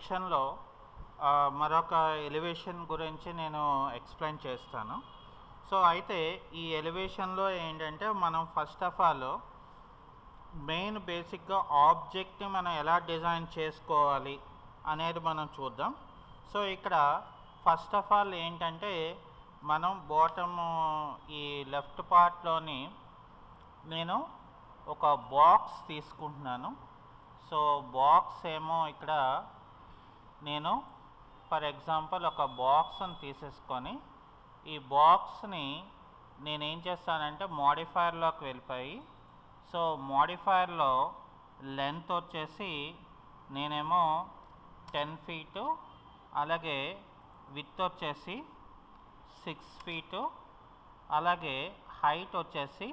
సెక్షన్లో మరొక ఎలివేషన్ గురించి నేను ఎక్స్ప్లెయిన్ చేస్తాను. సో అయితే ఈ ఎలివేషన్లో ఏంటంటే మనం ఫస్ట్ ఆఫ్ ఆల్ మెయిన్ బేసిక్గా ఆబ్జెక్ట్ని మనం ఎలా డిజైన్ చేసుకోవాలి అనేది మనం చూద్దాం. సో ఇక్కడ ఫస్ట్ ఆఫ్ ఆల్ ఏంటంటే మనం బాటమ్ ఈ లెఫ్ట్ పార్ట్లోని నేను ఒక బాక్స్ తీసుకుంటున్నాను. సో బాక్స్ ఏమో ఇక్కడ నేను ఫర్ ఎగ్జాంపుల్ ఒక బాక్స్ని తీసేసుకొని ఈ బాక్స్ని నేనేం చేస్తానంటే మోడిఫైర్లోకి వెళ్ళిపోయి సో మోడిఫైర్లో లెంత్ వచ్చేసి నేనేమో 10 ఫీటు, అలాగే విడ్త్ వచ్చేసి 6 ఫీటు, అలాగే హైట్ వచ్చేసి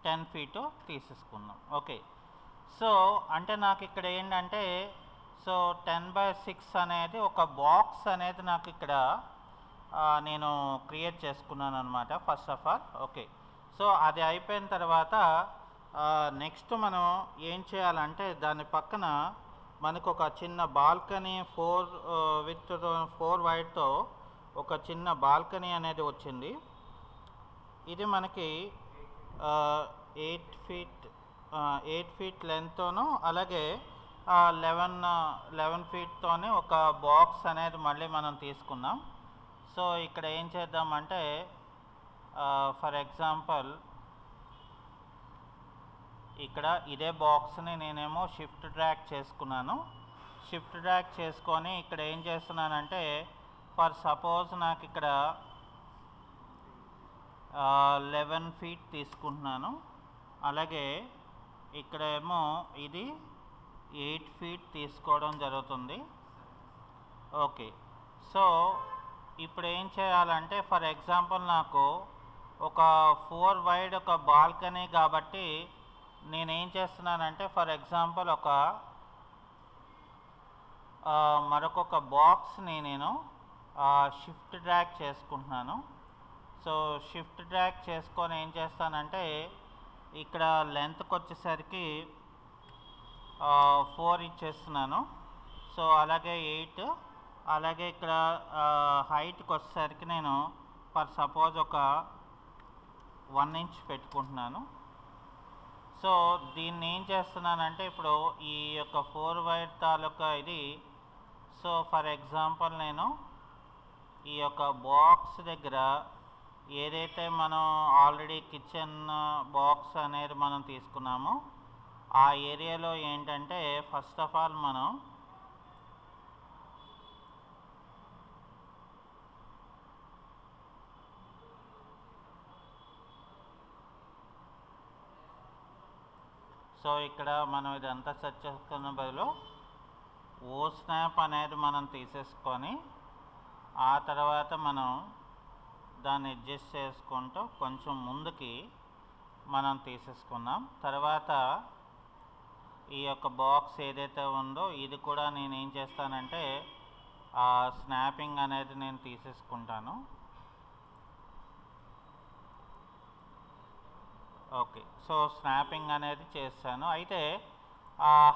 10 ఫీటు తీసేసుకున్నాం. ఓకే, సో అంటే నాకు ఇక్కడ ఏంటంటే సో 10/6 అనేది ఒక బాక్స్ అనేది నాకు ఇక్కడ నేను క్రియేట్ చేసుకున్నాను అనమాట first of all. Okay, so అది అయిపోయిన తర్వాత నెక్స్ట్ మనం ఏం చేయాలంటే దాని పక్కన మనకు ఒక చిన్న బాల్కనీ 4 విత్ 4 వైడ్తో ఒక చిన్న బాల్కనీ అనేది వచ్చింది. ఇది మనకి 8 ఫీట్ లెంత్తోను అలాగే 11 ఫీట్తోనే ఒక బాక్స్ అనేది మళ్ళీ మనం తీసుకున్నాం. సో ఇక్కడ ఏం చేద్దామంటే ఫర్ ఎగ్జాంపుల్ ఇక్కడ ఇదే బాక్స్ని నేనేమో షిఫ్ట్ డ్రాగ్ చేసుకున్నాను. షిఫ్ట్ డ్రాగ్ చేసుకొని ఇక్కడ ఏం చేస్తున్నానంటే ఫర్ సపోజ్ నాకు ఇక్కడ 11 ఫీట్ తీసుకుంటున్నాను, అలాగే ఇక్కడ ఏమో ఇది 8 ఫీట్ తీసుకోవడం జరుగుతుంది. ఓకే, సో ఇప్పుడు ఏం చేయాలంటే ఫర్ ఎగ్జాంపుల్ నాకు ఒక 4 వైడ్ ఒక బాల్కనీ కాబట్టి నేనేం చేస్తున్నానంటే ఫర్ ఎగ్జాంపుల్ ఒక మరొక బాక్స్ని నేను షిఫ్ట్ డ్రాగ్ చేసుకుంటున్నాను. సో షిఫ్ట్ డ్రాగ్ చేసుకొని ఏం చేస్తానంటే ఇక్కడ లెంత్కి వచ్చేసరికి 4 ఇచ్చేస్తున్నాను. సో అలాగే 8, అలాగే ఇక్కడ హైట్కి వచ్చేసరికి నేను ఫర్ సపోజ్ ఒక 1 ఇంచ్ పెట్టుకుంటున్నాను. సో దీన్ని ఏం చేస్తున్నానంటే ఇప్పుడు ఈ యొక్క 4 వైడ్ తాలూకా ఇది సో ఫర్ ఎగ్జాంపుల్ నేను ఈ యొక్క బాక్స్ దగ్గర ఏదైతే మనం ఆల్రెడీ కిచెన్ బాక్స్ అనేది మనం తీసుకున్నామో ఆ ఏరియాలో ఏంటంటే ఫస్ట్ ఆఫ్ ఆల్ మనం సో ఇక్కడ మనం ఇదంతా సెట్ చేసుకున్న బదులు ఓ స్నాప్ అనేది మనం తీసేసుకొని ఆ తర్వాత మనం దాన్ని అడ్జస్ట్ చేసుకుంటూ కొంచెం ముందుకి మనం తీసేసుకున్నాం. తర్వాత ఈ యొక్క బాక్స్ ఏదైతే ఉందో ఇది కూడా నేను ఏం చేస్తానంటే స్నాపింగ్ అనేది నేను తీసేసుకుంటాను. ఓకే, సో స్నాపింగ్ అనేది చేస్తాను. అయితే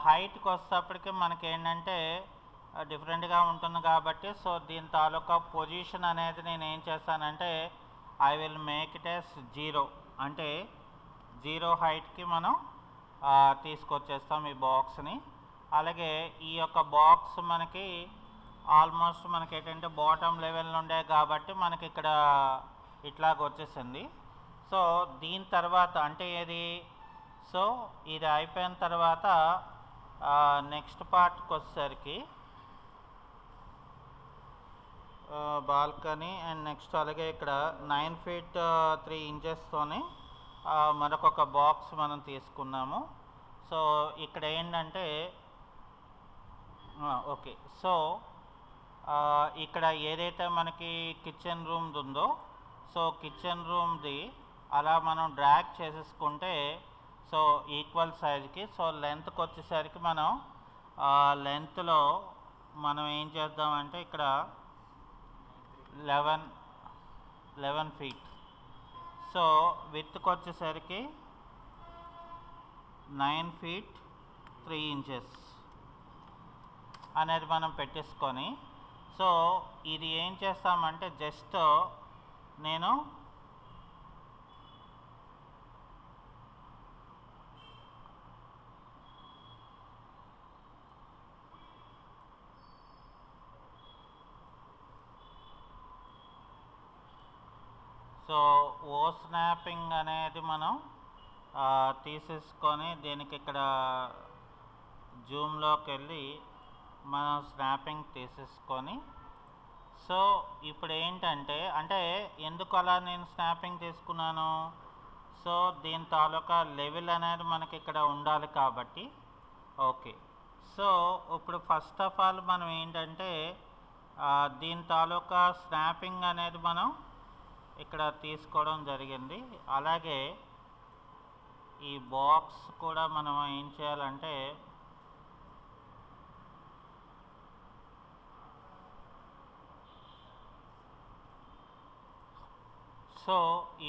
హైట్కి వచ్చేటప్పటికి మనకి ఏంటంటే డిఫరెంట్గా ఉంటుంది కాబట్టి సో దీని తాలూకా పొజిషన్ అనేది నేను ఏం చేస్తానంటే I will make it as 0, అంటే 0 హైట్కి మనం తీసుకొచ్చేస్తాం ఈ బాక్స్ని. అలాగే ఈ యొక్క బాక్స్ మనకి ఆల్మోస్ట్ మనకి ఏంటంటే బాటమ్ లెవెల్ ఉండే కాబట్టి మనకి ఇక్కడ ఇట్లాగ వచ్చేసింది. సో దీని తర్వాత అంటే ఏది సో ఇది అయిపోయిన తర్వాత నెక్స్ట్ పార్ట్కి వచ్చేసరికి బాల్కనీ అండ్ నెక్స్ట్ అలాగే ఇక్కడ 9 ఫీట్ 3 ఇంచెస్తోనే మరొక బాక్స్ మనం తీసుకున్నాము. సో ఇక్కడ ఏంటంటే ఓకే, సో ఇక్కడ ఏదైతే మనకి కిచెన్ రూమ్ది ఉందో సో కిచెన్ రూమ్ది అలా మనం డ్రాగ్ చేసేసుకుంటే సో ఈక్వల్ సైజ్కి సో లెంత్కి వచ్చేసరికి మనం లెంత్లో మనం ఏం చేద్దామంటే ఇక్కడ 11 ఫీట్, సో విడ్త్కి వచ్చేసరికి 9 ఫీట్ 3 ఇంచెస్. అనేది మనం పెట్టేసుకొని సో ఇది ఏం చేస్తామంటే జస్ట్ నేను సో ఓ స్నాపింగ్ అనేది మనం తీసేసుకొని దీనికి ఇక్కడ జూమ్లోకి వెళ్ళి మనం స్నాపింగ్ తీసేసుకొని సో ఇప్పుడు ఏంటంటే అంటే ఎందుకు అలా నేను స్నాపింగ్ తీసుకున్నాను సో దీని తాలూకా లెవెల్ అనేది మనకి ఇక్కడ ఉండాలి కాబట్టి ఓకే సో ఇప్పుడు ఫస్ట్ ఆఫ్ ఆల్ మనం ఏంటంటే దీని తాలూకా స్నాపింగ్ అనేది మనం ఇక్కడ తీసుకోవడం జరిగింది అలాగే ఈ బాక్స్ కూడా మనం ఏం చేయాలంటే సో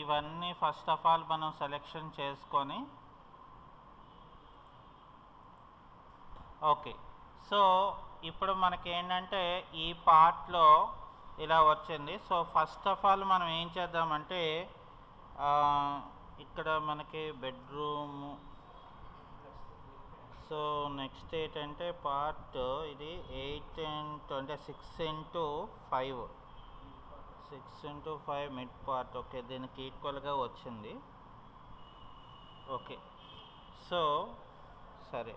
ఇవన్నీ ఫస్ట్ ఆఫ్ ఆల్ మనం సెలెక్షన్ చేసుకొని ఓకే సో ఇప్పుడు మనకి ఏంటంటే ఈ పార్ట్లో ఇలా వచ్చింది సో ఫస్ట్ ఆఫ్ ఆల్ మనం ఏం చేద్దామంటే ఇక్కడ మనకి బెడ్రూమ్ సో నెక్స్ట్ ఏంటంటే పార్ట్ ఇది 6x5 6x5 mid part okay దీనికి ఈక్వల్గా వచ్చింది ఓకే సో సరే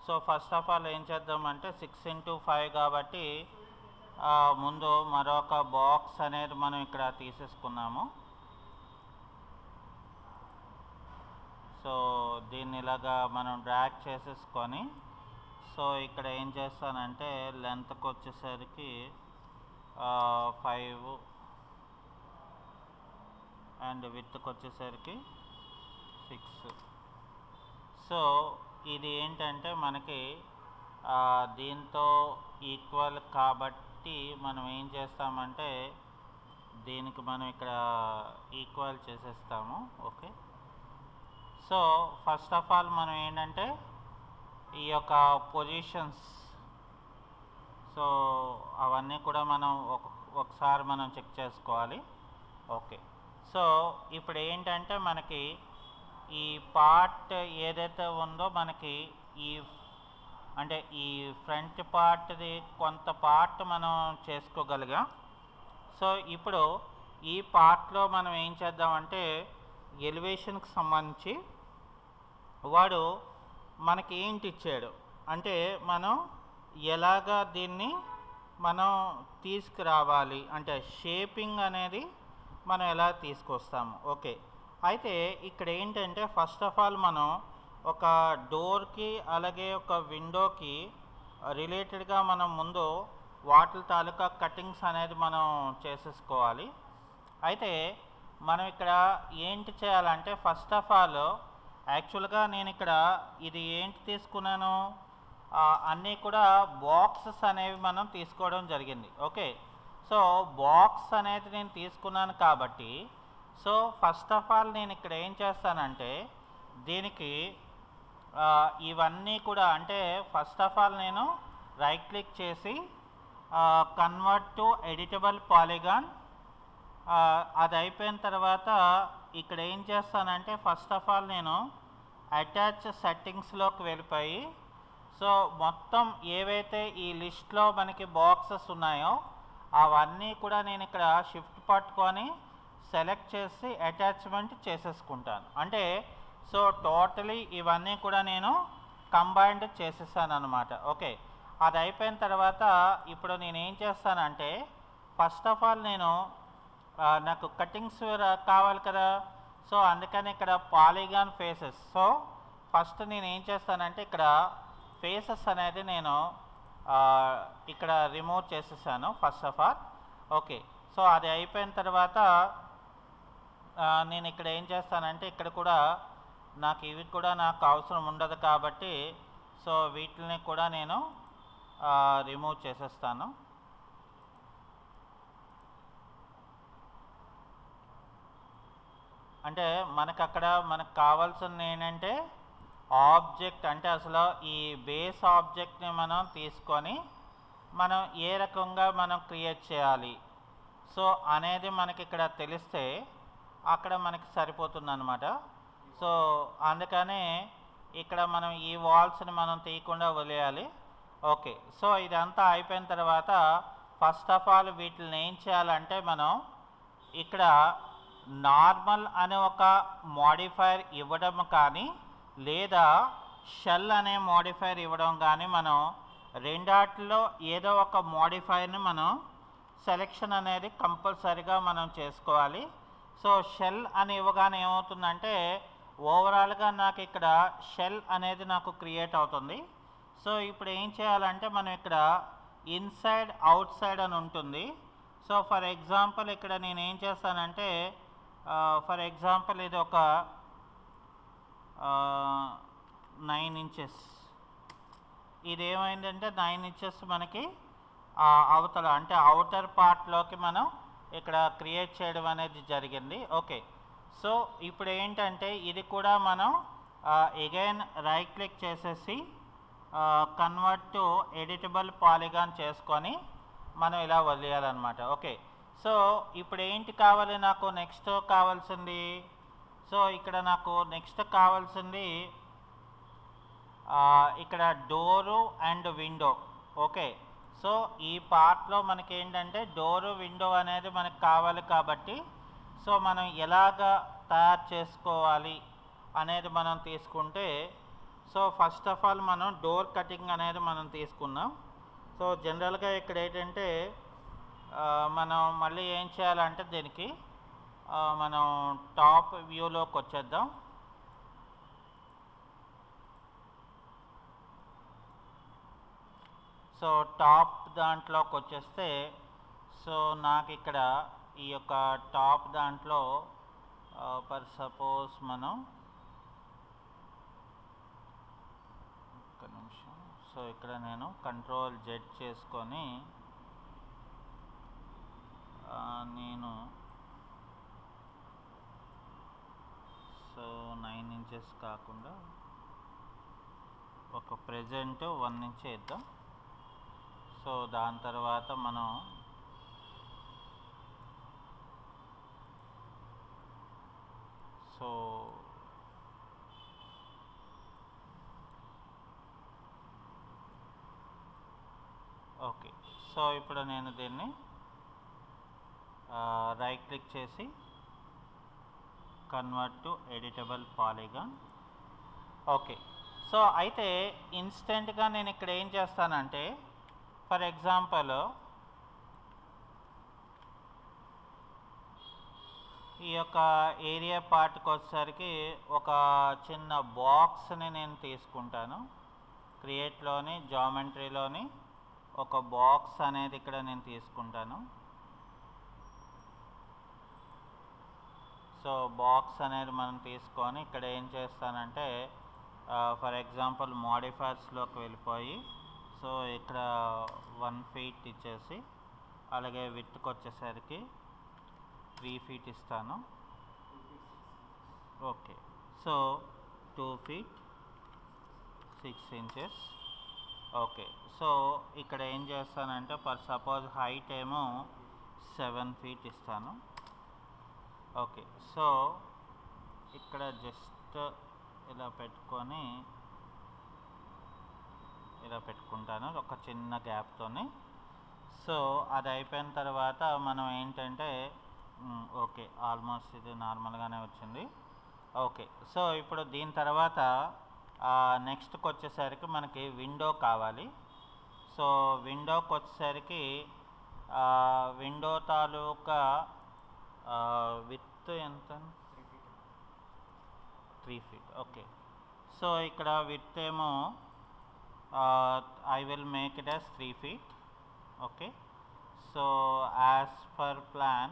సో ఫస్ట్ ఆఫ్ ఆల్ ఏం చేద్దామంటే 6x5 కాబట్టి ముందు మరొక బాక్స్ అనేది మనం ఇక్కడ తీసేసుకున్నాము సో దీన్ని ఇలాగా మనం డ్రాగ్ చేసేసుకొని సో ఇక్కడ ఏం చేస్తానంటే లెంత్కి వచ్చేసరికి 5 అండ్ విడ్త్కి వచ్చేసరికి 6 సో ఇది ఏంటంటే మనకి దీంతో ఈక్వల్ కాబట్టి మనం ఏం చేస్తామంటే దీనికి మనం ఇక్కడ ఈక్వల్ చేసేస్తాము okay so first of all మనం ఏంటంటే ఈ యొక్క పొజిషన్స్ సో అవన్నీ కూడా మనం ఒకసారి మనం చెక్ చేసుకోవాలి ఓకే సో ఇప్పుడు ఏంటంటే మనకి ఈ పార్ట్ ఏదైతే ఉందో మనకి ఈ అంటే ఈ ఫ్రంట్ పార్ట్ది కొంత పార్ట్ మనం చేసుకోగలిగాం సో ఇప్పుడు ఈ పార్ట్లో మనం ఏం చేద్దామంటే ఎలివేషన్కి సంబంధించి వాడు మనకి ఏంటి ఇచ్చాడు అంటే మనం ఎలాగా దీన్ని మనం తీసుకురావాలి అంటే షేపింగ్ అనేది మనం ఎలా తీసుకొస్తాము ఓకే అయితే ఇక్కడ ఏంటంటే ఫస్ట్ ఆఫ్ ఆల్ మనం ఒక డోర్కి అలాగే ఒక విండోకి రిలేటెడ్గా మనం ముందు వాటి తాలూకా కటింగ్స్ అనేది మనం చేసేసుకోవాలి అయితే మనం ఇక్కడ ఏంటి చేయాలంటే ఫస్ట్ ఆఫ్ ఆల్ యాక్చువల్గా నేను ఇక్కడ ఇది ఏంటి తీసుకున్నాను అన్నీ కూడా బాక్సెస్ అనేవి మనం తీసుకోవడం జరిగింది ఓకే సో బాక్స్ అనేది నేను తీసుకున్నాను కాబట్టి సో ఫస్ట్ ఆఫ్ ఆల్ నేను ఇక్కడ ఏం చేస్తానంటే దీనికి ఇవన్నీ కూడా అంటే ఫస్ట్ ఆఫ్ ఆల్ నేను రైట్ క్లిక్ చేసి కన్వర్ట్ టు ఎడిటబుల్ పాలిగాన్ అది అయిపోయిన తర్వాత ఇక్కడ ఏం చేస్తానంటే ఫస్ట్ ఆఫ్ ఆల్ నేను అటాచ్ సెట్టింగ్స్లోకి వెళ్ళిపోయి సో మొత్తం ఏవైతే ఈ లిస్ట్లో మనకి బాక్సెస్ ఉన్నాయో అవన్నీ కూడా నేను ఇక్కడ షిఫ్ట్ పట్టుకొని సెలెక్ట్ చేసి అటాచ్మెంట్ చేసేసుకుంటాను అంటే సో టోటలీ ఇవన్నీ కూడా నేను కంబైన్డ్ చేసేసాను అనమాట ఓకే అది అయిపోయిన తర్వాత ఇప్పుడు నేను ఏం చేస్తానంటే ఫస్ట్ ఆఫ్ ఆల్ నేను నాకు కటింగ్స్ కావాలి కదా సో అందుకని ఇక్కడ పాలిగాన్ ఫేసెస్ సో ఫస్ట్ నేను ఏం చేస్తానంటే ఇక్కడ ఫేసెస్ అనేది నేను ఇక్కడ రిమూవ్ చేసేసాను first of all okay so అది అయిపోయిన తర్వాత నేను ఇక్కడ ఏం చేస్తానంటే ఇక్కడ కూడా నాకు ఇవి కూడా నాకు అవసరం ఉండదు కాబట్టి సో వీటిని కూడా నేను రిమూవ్ చేసేస్తాను అంటే మనకు అక్కడ మనకు కావాల్సింది ఏంటంటే ఆబ్జెక్ట్ అంటే అసలు ఈ బేస్ ఆబ్జెక్ట్ని మనం తీసుకొని మనం ఏ రకంగా మనం క్రియేట్ చేయాలి సో అనేది మనకి ఇక్కడ తెలిస్తే అక్కడ మనకి సరిపోతుంది అనమాట. సో అందుకనే ఇక్కడ మనం ఈ వాల్స్ని మనం తీయకుండా వదిలేయాలి. ఓకే, సో ఇదంతా అయిపోయిన తర్వాత ఫస్ట్ ఆఫ్ ఆల్ వీటిని ఏం చేయాలంటే మనం ఇక్కడ నార్మల్ అనే ఒక మోడిఫైర్ ఇవ్వడం కానీ లేదా షెల్ అనే మోడిఫైర్ ఇవ్వడం కానీ మనం రెండాటిలో ఏదో ఒక మోడిఫైర్ని మనం సెలెక్షన్ అనేది కంపల్సరీగా మనం చేసుకోవాలి. సో షెల్ అని ఇవ్వగానే ఏమవుతుందంటే ఓవరాల్గా నాకు ఇక్కడ షెల్ అనేది నాకు క్రియేట్ అవుతుంది. సో ఇప్పుడు ఏం చేయాలంటే మనం ఇక్కడ ఇన్సైడ్ అవుట్ సైడ్ అని ఉంటుంది. సో ఫర్ ఎగ్జాంపుల్ ఇక్కడ నేను ఏం చేస్తానంటే ఫర్ ఎగ్జాంపుల్ ఇది ఒక 9 ఇంచెస్, ఇది ఏమైందంటే 9 ఇంచెస్ మనకి అవతల అంటే అవుటర్ పార్ట్లోకి మనం ఇక్కడ క్రియేట్ చేయడం అనేది జరిగింది. ఓకే, సో ఇప్పుడు ఏంటంటే ఇది కూడా మనం అగైన్ రైట్ క్లిక్ చేసేసి కన్వర్ట్ టు ఎడిటబుల్ పాలిగాన్ చేసుకొని మనం ఇలా వదిలేయాలన్నమాట. ఓకే, సో ఇప్పుడు ఏంటి కావాలి నాకు నెక్స్ట్ కావాల్సింది, సో ఇక్కడ నాకు నెక్స్ట్ కావాల్సింది ఇక్కడ door and window. Okay, so ఈ పార్ట్లో మనకి ఏంటంటే డోరు విండో అనేది మనకు కావాలి కాబట్టి సో మనం ఎలాగ తయారు చేసుకోవాలి అనేది మనం తీసుకుంటే సో ఫస్ట్ ఆఫ్ ఆల్ మనం డోర్ కటింగ్ అనేది మనం తీసుకున్నాం. సో జనరల్గా ఇక్కడ ఏంటంటే మనం మళ్ళీ ఏం చేయాలంటే దీనికి మనం టాప్ వ్యూలోకి వచ్చేద్దాం. సో టాప్ దాంట్లోకి వచ్చేస్తే సో నాకు ఇక్కడ ఈ యొక్క టాప్ దాంట్లో ఫర్ సపోజ్ మనం ఒక్క నిమిషం, సో ఇక్కడ నేను కంట్రోల్ జెడ్ చేసుకొని నేను సో 9 ఇంచెస్ కాకుండా ఒక ప్రెజెంట్ 1 ఇంచ్ వేద్దాం. సో దాని తర్వాత మనం సో ఓకే, సో ఇప్పుడు నేను దీన్ని రైట్ క్లిక్ చేసి convert to editable polygon. Okay, so అయితే ఇన్స్టెంట్గా నేను ఇక్కడ ఏం చేస్తానంటే ఫర్ ఎగ్జాంపుల్ ఈ యొక్క ఏరియా పార్ట్కి వచ్చేసరికి ఒక చిన్న బాక్స్ని నేను తీసుకుంటాను. క్రియేట్లోని జామెట్రీలోని ఒక బాక్స్ అనేది ఇక్కడ నేను తీసుకుంటాను. సో బాక్స్ అనేది మనం తీసుకొని ఇక్కడ ఏం చేస్తానంటే ఫర్ ఎగ్జాంపుల్ మోడిఫైర్స్లోకి వెళ్ళిపోయి సో ఇక్కడ 1 feet ఇచ్చేసి అలాగే విడ్త్కి వచ్చేసరికి 3 feet ఇస్తాను. Okay, so 2 feet 6 inches. Okay, so ఇక్కడ ఏం చేస్తానంటే ఫర్ సపోజ్ హైట్ ఏమో 7 feet ఇస్తాను. ఓకే, సో ఇక్కడ జస్ట్ ఇలా పెట్టుకొని ఇలా పెట్టుకుంటాను ఒక చిన్న గ్యాప్తోని. సో అది అయిపోయిన తర్వాత మనం ఏంటంటే ఓకే ఆల్మోస్ట్ ఇది నార్మల్గానే వచ్చింది. ఓకే, సో ఇప్పుడు దీని తర్వాత నెక్స్ట్కి వచ్చేసరికి మనకి విండో కావాలి. సో విండోకి వచ్చేసరికి విండో తాలూకా విత్ ఎంత 3 feet. ఓకే, సో ఇక్కడ విత్ ఏమో I will make it as 3 feet. Okay, so as per plan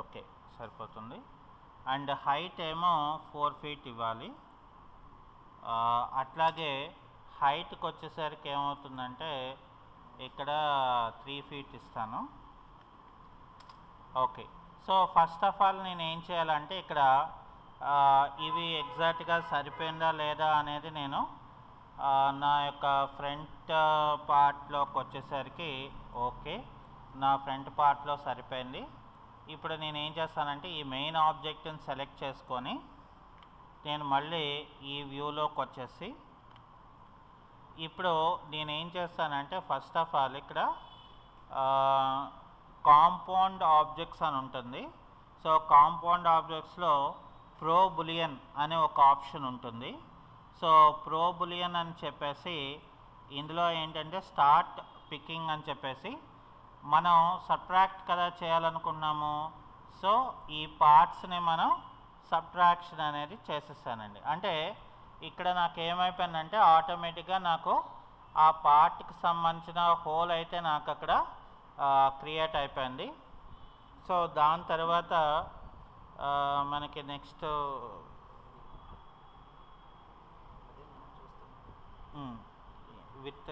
okay సరిపోతుంది. అండ్ హైట్ ఏమో 4 feet ఇవ్వాలి. అట్లాగే హైట్కి వచ్చేసరికి ఏమవుతుందంటే ఇక్కడ 3 feet ఇస్తాను. Okay, so first of all నేను ఏం చేయాలంటే ఇక్కడ ఇవి ఎగ్జాక్ట్గా సరిపోయిందా లేదా అనేది నేను నా యొక్క ఫ్రంట్ పార్ట్లోకి వచ్చేసరికి ఓకే, నా ఫ్రంట్ పార్ట్లో సరిపోయింది. ఇప్పుడు నేను ఏం చేస్తానంటే ఈ మెయిన్ ఆబ్జెక్ట్ని సెలెక్ట్ చేసుకొని నేను మళ్ళీ ఈ వ్యూలోకి వచ్చేసి ఇప్పుడు నేను ఏం చేస్తానంటే ఫస్ట్ ఆఫ్ ఆల్ ఇక్కడ కాంపౌండ్ ఆబ్జెక్ట్స్ అని ఉంటుంది. సో కాంపౌండ్ ఆబ్జెక్ట్స్లో ప్రో బులియన్ అనే ఒక ఆప్షన్ ఉంటుంది. సో ప్రో బులియన్ అని చెప్పేసి ఇందులో ఏంటంటే స్టార్ట్ పికింగ్ అని చెప్పేసి మనం సబ్ట్రాక్ట్ కదా చేయాలనుకున్నాము. సో ఈ పార్ట్స్ని మనం సబ్ట్రాక్షన్ అనేది చేసేసానండి. అంటే ఇక్కడ నాకు ఏమైపోయిందంటే ఆటోమేటిక్గా నాకు ఆ పార్ట్కి సంబంధించిన హోల్ అయితే నాకు అక్కడ క్రియేట్ అయిపోయింది. సో దాని తర్వాత మనకి నెక్స్ట్ విత్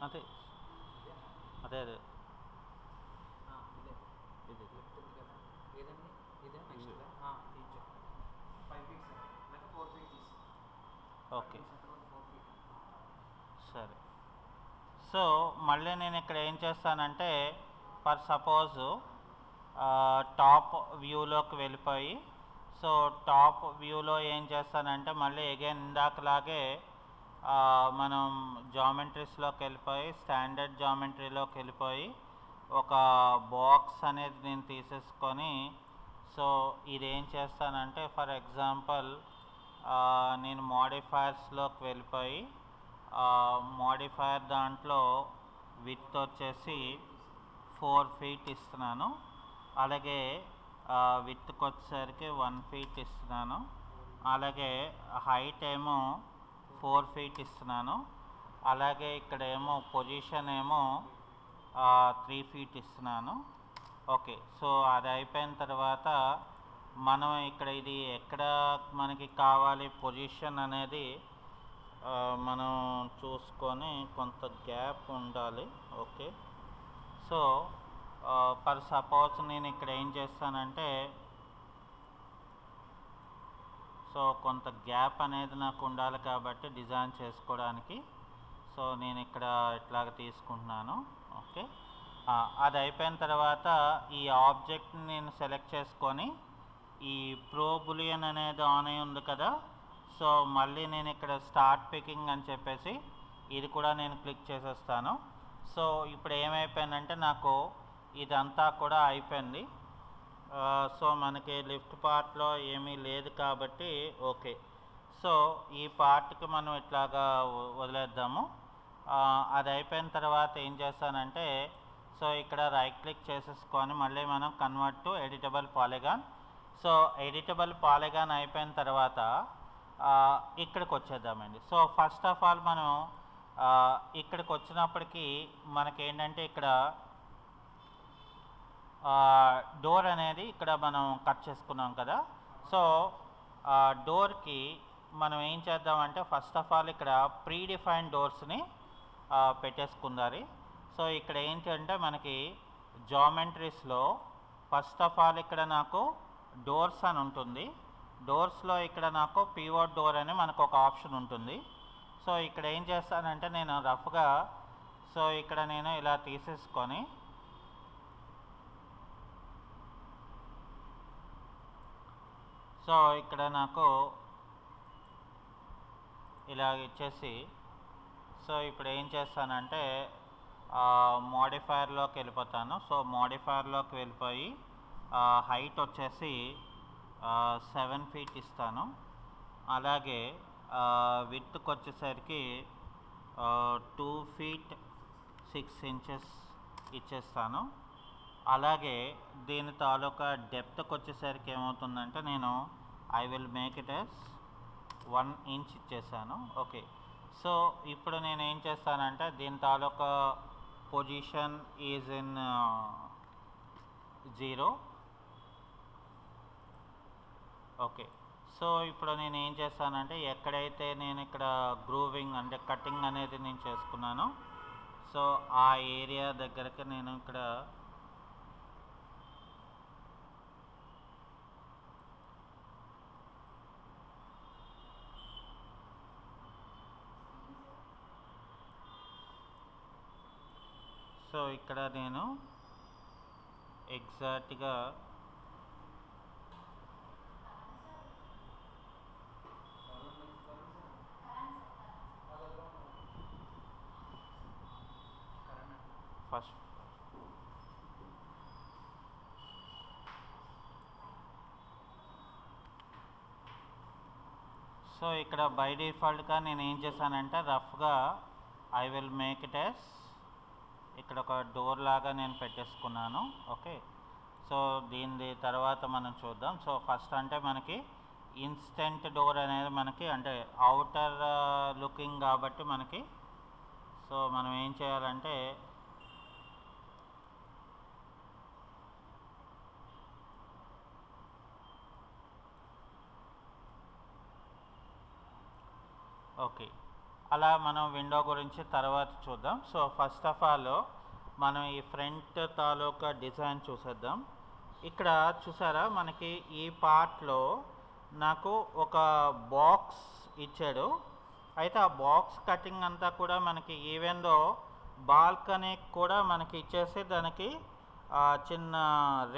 అదే అదే అదే ఓకే సరే. సో మళ్ళీ నేను ఇక్కడ ఏం చేస్తానంటే ఫర్ సపోజ్ టాప్ వ్యూలోకి వెళ్ళిపోయి సో టాప్ వ్యూలో ఏం చేస్తానంటే మళ్ళీ అగైన్ ఇందాకలాగే మనం జామెట్రీస్లోకి వెళ్ళిపోయి స్టాండర్డ్ జామెట్రీలోకి వెళ్ళిపోయి ఒక బాక్స్ అనేది నేను తీసేసుకొని సో ఇదేం చేస్తానంటే ఫర్ ఎగ్జాంపుల్ నేను మోడిఫైయర్స్లోకి వెళ్ళిపోయి మోడిఫైయర్ దాంట్లో విడ్త్ వచ్చేసి 4 feet ఇస్తున్నాను. అలాగే విడ్త్కి వచ్చేసరికి 1 feet ఇస్తున్నాను. అలాగే హైట్ ఏమో 4 feet ఇస్తున్నాను. అలాగే ఇక్కడ ఏమో పొజిషన్ ఏమో 3 feet ఇస్తున్నాను. ఓకే, సో అది అయిపోయిన తర్వాత మనం ఇక్కడ ఇది ఎక్కడ మనకి కావాలి పొజిషన్ అనేది మనం చూసుకొని కొంత గ్యాప్ ఉండాలి. ఓకే, సో ఫర్ సపోజ్ నేను ఇక్కడ ఏం చేస్తానంటే సో కొంత గ్యాప్ అనేది నాకు ఉండాలి కాబట్టి డిజైన్ చేసుకోవడానికి సో నేను ఇక్కడ ఇట్లాగ తీసుకుంటున్నాను. ఓకే, అది అయిపోయిన తర్వాత ఈ ఆబ్జెక్ట్ని నేను సెలెక్ట్ చేసుకొని ఈ ప్రో బులియన్ అనేది ఆన్ అయి ఉంది కదా. సో మళ్ళీ నేను ఇక్కడ స్టార్ట్ పికింగ్ అని చెప్పేసి ఇది కూడా నేను క్లిక్ చేసేస్తాను. సో ఇప్పుడు ఏమైపోయిందంటే నాకు ఇదంతా కూడా అయిపోయింది. సో మనకి లిఫ్ట్ పార్ట్లో ఏమీ లేదు కాబట్టి ఓకే, సో ఈ పార్ట్కి మనం ఇట్లాగా వదిలేద్దాము. అది అయిపోయిన తర్వాత ఏం చేస్తానంటే సో ఇక్కడ రైట్ క్లిక్ చేసేసుకొని మళ్ళీ మనం convert to editable polygon. So editable polygon అయిపోయిన తర్వాత ఇక్కడికి వచ్చేద్దామండి. సో ఫస్ట్ ఆఫ్ ఆల్ మనం ఇక్కడికి వచ్చినప్పటికీ మనకేంటంటే ఇక్కడ డోర్ అనేది ఇక్కడ మనం కట్ చేసుకున్నాం కదా. సో డోర్కి మనం ఏం చేద్దామంటే ఫస్ట్ ఆఫ్ ఆల్ ఇక్కడ ప్రీ డిఫైన్డ్ డోర్స్ని పెట్టేసుకుందాలి. సో ఇక్కడ ఏంటంటే మనకి జామెట్రీస్లో ఫస్ట్ ఆఫ్ ఆల్ ఇక్కడ నాకు డోర్స్ అని ఉంటుంది. డోర్స్లో ఇక్కడ నాకు పివోట్ డోర్ అని మనకు ఒక ఆప్షన్ ఉంటుంది. సో ఇక్కడ ఏం చేస్తానంటే నేను రఫ్గా సో ఇక్కడ నేను ఇలా తీసేసుకొని సో ఇక్కడ నాకు ఇలా ఇచ్చేసి సో ఇప్పుడు ఏం చేస్తానంటే మోడిఫైయర్లోకి వెళ్ళిపోతాను. సో మోడిఫైయర్లోకి వెళ్ళిపోయి హైట్ వచ్చేసి 7 feet ఇస్తాను. అలాగే విడ్త్కి వచ్చేసరికి 2 feet 6 inches ఇచ్చేస్తాను. అలాగే దీని తాలూకా డెప్త్కి వచ్చేసరికి ఏమవుతుందంటే నేను I will make it as 1 inch ఇచ్చేసాను. ఓకే, సో ఇప్పుడు నేను ఏం చేస్తానంటే దీని తాలూకా position is in 0. Okay, so ఇప్పుడు నేను ఏం చేస్తానంటే ఎక్కడైతే నేను ఇక్కడ గ్రూవింగ్ అంటే కటింగ్ అనేది నేను చేసుకున్నానో సో ఆ ఏరియా దగ్గరకు నేను ఇక్కడ సో ఇక్కడ నేను ఎగ్జాక్ట్గా ఫస్ట్ సో ఇక్కడ బై డిఫాల్ట్గా నేను ఏం చేశానంటే రఫ్గా I will make it as ఇక్కడ ఒక డోర్ లాగా నేను పెట్టేసుకున్నాను. ఓకే, సో దీని తర్వాత మనం చూద్దాం. సో ఫస్ట్ అంటే మనకి ఇన్స్టెంట్ డోర్ అనేది మనకి అంటే అవుటర్ లుకింగ్ కాబట్టి మనకి సో మనం ఏం చేయాలంటే ఓకే అలా మనం విండో గురించి తర్వాత చూద్దాం. సో ఫస్ట్ ఆఫ్ ఆల్ మనం ఈ ఫ్రంట్ తాలూకా డిజైన్ చూసేద్దాం. ఇక్కడ చూసారా మనకి ఈ పార్ట్లో నాకు ఒక బాక్స్ ఇచ్చాడు. అయితే ఆ బాక్స్ కటింగ్ అంతా కూడా మనకి ఈవెన్దో బాల్కనీ కూడా మనకి ఇచ్చేసి దానికి చిన్న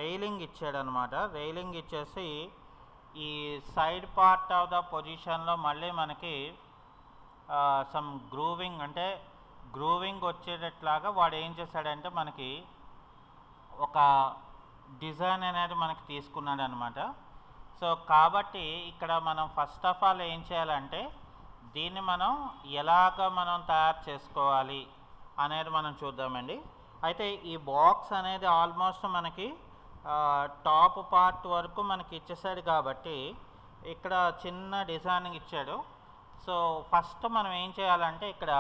రైలింగ్ ఇచ్చాడు అనమాట. రైలింగ్ ఇచ్చేసి ఈ సైడ్ పార్ట్ ఆఫ్ ద పొజిషన్లో మళ్ళీ మనకి సమ్ గ్రూవింగ్ అంటే గ్రూవింగ్ వచ్చేటట్లాగా వాడు ఏం చేశాడంటే మనకి ఒక డిజైన్ అనేది మనకి తీసుకున్నాడు అనమాట. సో కాబట్టి ఇక్కడ మనం ఫస్ట్ ఆఫ్ ఆల్ ఏం చేయాలంటే దీన్ని మనం ఎలాగ మనం తయారు చేసుకోవాలి అనేది మనం చూద్దామండి. అయితే ఈ బాక్స్ అనేది ఆల్మోస్ట్ మనకి టాప్ పార్ట్ వరకు మనకి ఇచ్చేసాడు కాబట్టి ఇక్కడ చిన్న డిజైనింగ్ ఇచ్చాడు. సో ఫస్ట్ మనం ఏం చేయాలంటే ఇక్కడ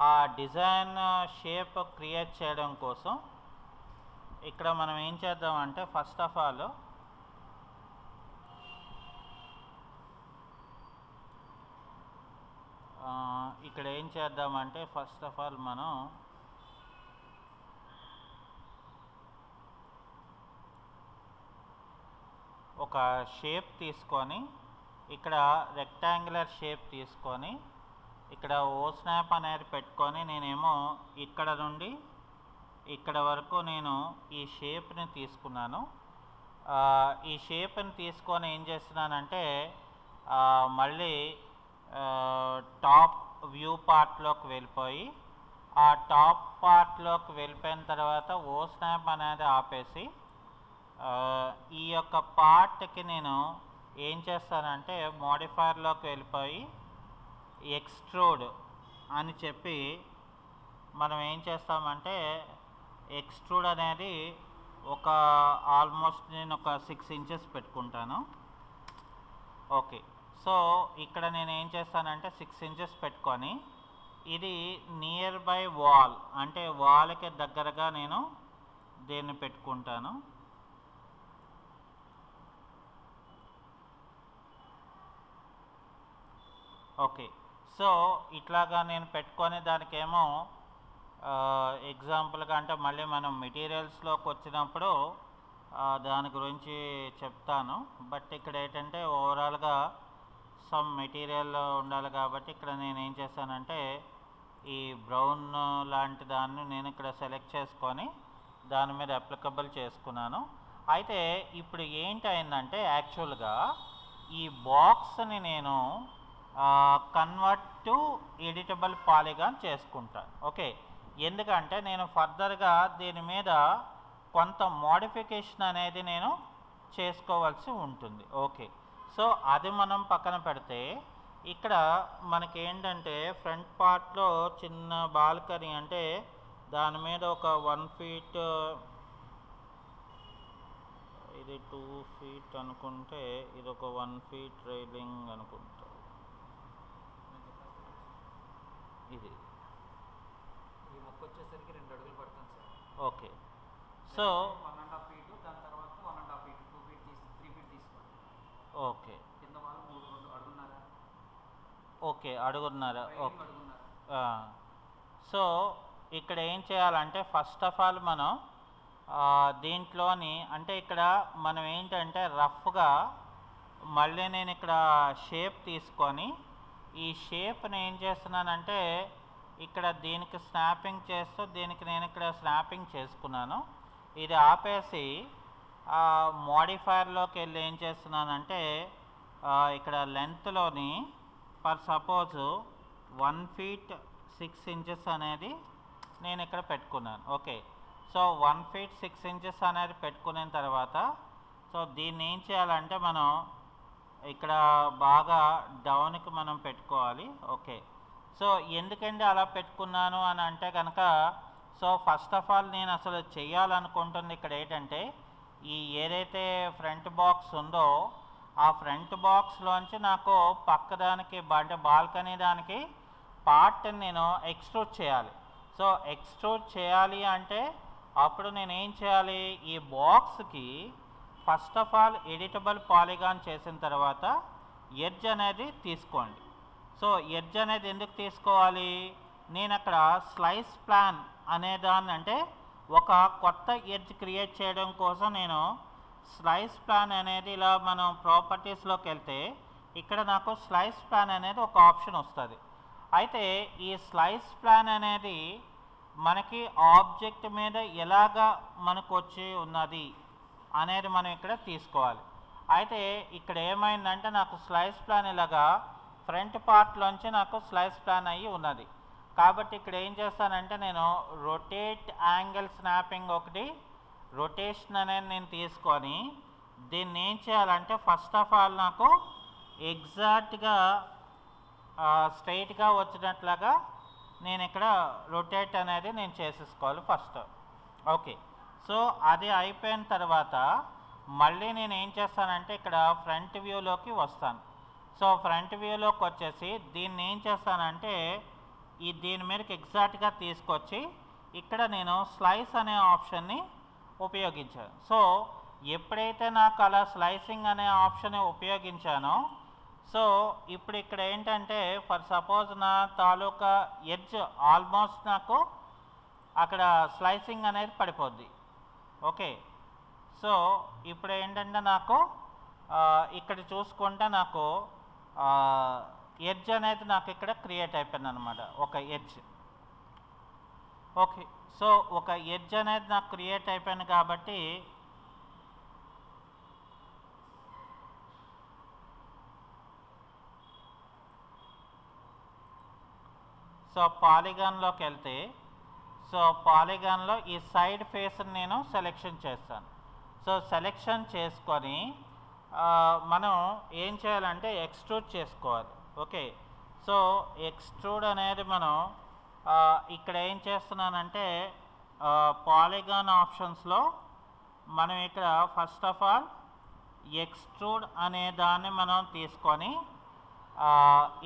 ఆ డిజైన్ షేప్ క్రియేట్ చేయడం కోసం ఇక్కడ మనం ఏం చేద్దామంటే ఫస్ట్ ఆఫ్ ఆల్ ఇక్కడ ఏం చేద్దామంటే ఫస్ట్ ఆఫ్ ఆల్ మనం ఒక షేప్ తీసుకొని ఇక్కడ రెక్టాంగులర్ షేప్ తీసుకొని ఇక్కడ ఓ స్నాప్ అనేది పెట్టుకొని నేనేమో ఇక్కడ నుండి ఇక్కడ వరకు నేను ఈ షేప్ని తీసుకున్నాను. ఈ షేప్ని తీసుకొని ఏం చేస్తున్నానంటే మళ్ళీ టాప్ వ్యూ పార్ట్లోకి వెళ్ళిపోయి ఆ టాప్ పార్ట్లోకి వెళ్ళిపోయిన తర్వాత ఓ స్నాప్ అనేది ఆపేసి ఈ యొక్క పార్ట్కి నేను ఏం చేస్తానంటే మోడిఫైర్లోకి వెళ్ళిపోయి ఎక్స్ట్రూడ్ అని చెప్పి మనం ఏం చేస్తామంటే ఎక్స్ట్రూడ్ అనేది ఒక ఆల్మోస్ట్ నేను ఒక 6 ఇంచెస్ పెట్టుకుంటాను. ఓకే, సో ఇక్కడ నేను ఏం చేస్తానంటే 6 ఇంచెస్ పెట్టుకొని ఇది నియర్ బై వాల్ అంటే వాల్కి దగ్గరగా నేను దీన్ని పెట్టుకుంటాను. ఓకే, సో ఇట్లాగా నేను పెట్టుకొని దానికేమో ఎగ్జాంపుల్గా అంటే మళ్ళీ మనం మెటీరియల్స్లోకి వచ్చినప్పుడు దాని గురించి చెప్తాను. బట్ ఇక్కడ ఏంటంటే ఓవరాల్గా సమ్ మెటీరియల్ ఉండాలి కాబట్టి ఇక్కడ నేను ఏం చేశానంటే ఈ బ్రౌన్ లాంటి దాన్ని నేను ఇక్కడ సెలెక్ట్ చేసుకొని దాని మీద అప్లికబుల్ చేసుకున్నాను. అయితే ఇప్పుడు ఏంటి అయిందంటే యాక్చువల్గా ఈ బాక్స్ని నేను కన్వర్ట్ టు ఎడిటబుల్ పాలిగాన్ చేసుకుంటాను. ఓకే, ఎందుకంటే నేను ఫర్దర్గా దీని మీద కొంత మోడిఫికేషన్ అనేది నేను చేసుకోవాల్సి ఉంటుంది. ఓకే, సో అది మనం పక్కన పెడితే ఇక్కడ మనకి ఏంటంటే ఫ్రంట్ పార్ట్లో చిన్న బాల్కనీ అంటే దాని మీద ఒక 1 ఫీట్ ఇది 2 ఫీట్ అనుకుంటే ఇది ఒక 1 ఫీట్ రైలింగ్ అనుకుంటా. ఇది ఈ మొక్క వచ్చేసరికి 2 అడుగులు పడుతుంది సార్. ఓకే, సో 1.5 ఫీట్ దాని తర్వాత 1.5 ఫీట్ 2 ఫీట్ 3 ఫీట్ తీసుకోండి. ఓకే, కింద వాళ్ళు ఓకే, అడుగుతున్నారు. Trailing okay. అడుగున్నారు. సో ఇక్కడ ఏం చేయాలంటే ఫస్ట్ ఆఫ్ ఆల్ మనం దీంట్లోని అంటే ఇక్కడ మనం ఏంటంటే రఫ్గా మళ్ళీ నేను ఇక్కడ షేప్ తీసుకొని ఈ షేప్ని ఏం చేస్తున్నానంటే ఇక్కడ దీనికి స్నాపింగ్ చేస్తూ దీనికి నేను ఇక్కడ స్నాపింగ్ చేసుకున్నాను. ఇది ఆపేసి మోడిఫైర్లోకి వెళ్ళి ఏం చేస్తున్నానంటే ఇక్కడ లెంత్లోని ఫర్ సపోజ్ 1 feet 6 inches అనేది నేను ఇక్కడ పెట్టుకున్నాను. ఓకే, సో 1 feet 6 inches అనేది పెట్టుకున్న తర్వాత సో దీన్ని ఏం చేయాలంటే మనం ఇక్కడ బాగా డౌన్కి మనం పెట్టుకోవాలి. ఓకే, సో ఎందుకంటే అలా పెట్టుకున్నాను అని అంటే కనుక సో ఫస్ట్ ఆఫ్ ఆల్ నేను అసలు చేయాలనుకుంటుంది ఇక్కడ ఏంటంటే ఈ ఏదైతే ఫ్రంట్ బాక్స్ ఉందో ఆ ఫ్రంట్ బాక్స్లోంచి నాకు పక్కదానికి అంటే బాల్కనీ దానికి పార్ట్ నేను ఎక్స్ట్రూడ్ చేయాలి. సో ఎక్స్ట్రూడ్ చేయాలి అంటే అప్పుడు నేను ఏం చేయాలి, ఈ బాక్స్కి first of all editable polygon చేసిన తర్వాత ఎడ్జ్ అనేది తీసుకోండి. సో ఎడ్జ్ అనేది ఎందుకు తీసుకోవాలి, నేను అక్కడ స్లైస్ ప్లాన్ అనే దాన్ని అంటే ఒక కొత్త ఎడ్జ్ క్రియేట్ చేయడం కోసం నేను స్లైస్ ప్లాన్ అనేది ఇలా మనం ప్రాపర్టీస్లోకి వెళ్తే ఇక్కడ నాకు స్లైస్ ప్లాన్ అనేది ఒక ఆప్షన్ వస్తుంది. అయితే ఈ స్లైస్ ప్లాన్ అనేది మనకి ఆబ్జెక్ట్ మీద ఎలాగా మనకు వచ్చి ఉన్నది అనేది మనం ఇక్కడ తీసుకోవాలి. అయితే ఇక్కడ ఏమైందంటే నాకు స్లైస్ ప్లాన్ ఇలాగా ఫ్రంట్ పార్ట్లోంచి నాకు స్లైస్ ప్లాన్ అయ్యి ఉన్నది. కాబట్టి ఇక్కడ ఏం చేస్తానంటే నేను రొటేట్ యాంగిల్ స్నాపింగ్ ఒకటి రొటేషన్ అనేది నేను తీసుకొని దీన్ని ఏం చేయాలంటే ఫస్ట్ ఆఫ్ ఆల్ నాకు ఎగ్జాక్ట్గా స్ట్రైట్గా వచ్చినట్లుగా నేను ఇక్కడ రొటేట్ అనేది నేను చేసేసుకోవాలి ఫస్ట్. ఓకే, సో అది అయిపోయిన తర్వాత మళ్ళీ నేను ఏం చేస్తానంటే ఇక్కడ ఫ్రంట్ వ్యూలోకి వస్తాను. సో ఫ్రంట్ వ్యూలోకి వచ్చేసి దీన్ని ఏం చేస్తానంటే దీని మీదకి ఎగ్జాక్ట్గా తీసుకొచ్చి ఇక్కడ నేను స్లైస్ అనే ఆప్షన్ని ఉపయోగించాను. సో ఎప్పుడైతే నాకు అలా స్లైసింగ్ అనే ఆప్షన్ ఉపయోగించానో సో ఇప్పుడు ఇక్కడ ఏంటంటే ఫర్ సపోజ్ నా తాలూకా ఎడ్జ్ ఆల్మోస్ట్ నాకు అక్కడ స్లైసింగ్ అనేది పడిపోద్ది. ఓకే, సో ఇప్పుడు ఏంటంటే నాకు ఇక్కడ చూసుకుంటే నాకు ఎడ్జ్ అనేది నాకు ఇక్కడ క్రియేట్ అయిపోయింది అనమాట, ఒక ఎడ్జ్. ఓకే, సో ఒక ఎడ్జ్ అనేది నాకు క్రియేట్ అయిపోయింది కాబట్టి సో పాలిగాన్లోకి వెళ్తే సో పాలిగాన్లో ఈ సైడ్ ఫేస్ని నేను సెలెక్షన్ చేస్తాను. సో సెలెక్షన్ చేసుకొని మనం ఏం చేయాలంటే ఎక్స్ట్రూడ్ చేసుకోవాలి. ఓకే, సో ఎక్స్ట్రూడ్ అనేది మనం ఇక్కడ ఏం చేస్తున్నానంటే పాలిగాన్ ఆప్షన్స్లో మనం ఇక్కడ ఫస్ట్ ఆఫ్ ఆల్ ఎక్స్ట్రూడ్ అనే దాన్ని మనం తీసుకొని